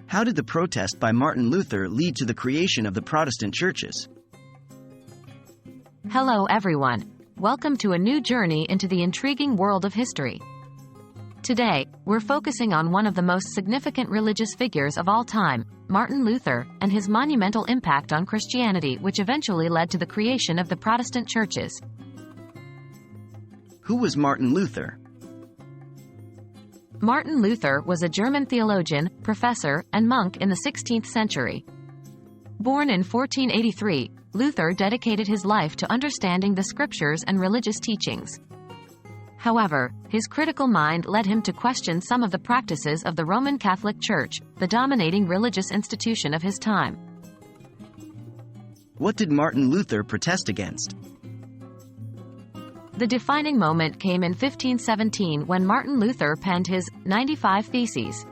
How did the protest by Martin Luther lead to the creation of the Protestant churches? Hello everyone. Welcome to a new journey into the intriguing world of history. Today, we're focusing on one of the most significant religious figures of all time, Martin Luther, and his monumental impact on Christianity, which eventually led to the creation of the Protestant churches. Who was Martin Luther? Martin Luther was a German theologian, professor, and monk in the 16th century. Born in 1483, Luther dedicated his life to understanding the scriptures and religious teachings. However, his critical mind led him to question some of the practices of the Roman Catholic Church, the dominating religious institution of his time. What did Martin Luther protest against? The defining moment came in 1517 when Martin Luther penned his 95 Theses.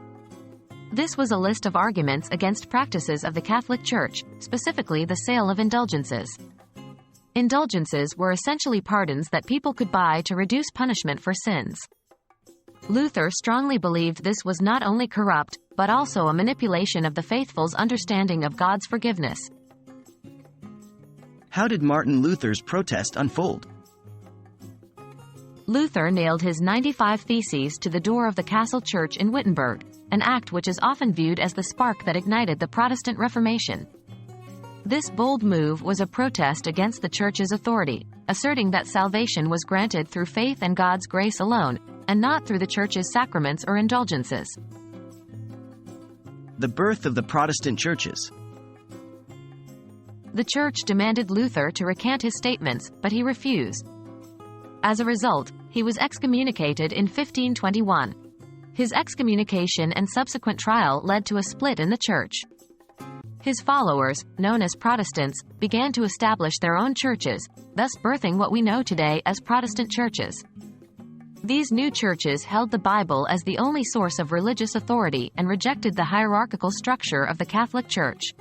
This was a list of arguments against practices of the Catholic Church, specifically the sale of indulgences. Indulgences were essentially pardons that people could buy to reduce punishment for sins. Luther strongly believed this was not only corrupt, but also a manipulation of the faithful's understanding of God's forgiveness. How did Martin Luther's protest unfold? Luther nailed his 95 Theses to the door of the Castle Church in Wittenberg, an act which is often viewed as the spark that ignited the Protestant Reformation. This bold move was a protest against the Church's authority, asserting that salvation was granted through faith and God's grace alone, and not through the Church's sacraments or indulgences. The birth of the Protestant churches. The Church demanded Luther to recant his statements, but he refused. As a result, he was excommunicated in 1521. His excommunication and subsequent trial led to a split in the Church. His followers, known as Protestants, began to establish their own churches, thus birthing what we know today as Protestant churches. These new churches held the Bible as the only source of religious authority and rejected the hierarchical structure of the Catholic Church.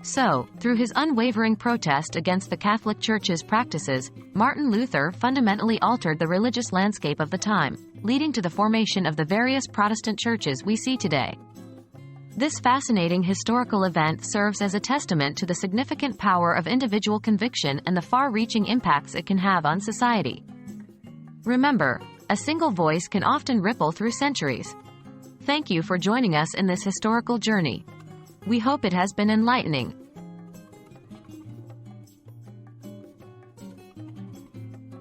So, through his unwavering protest against the Catholic Church's practices, Martin Luther fundamentally altered the religious landscape of the time, leading to the formation of the various Protestant churches we see today. This fascinating historical event serves as a testament to the significant power of individual conviction and the far-reaching impacts it can have on society. Remember, a single voice can often ripple through centuries. Thank you for joining us in this historical journey. We hope it has been enlightening.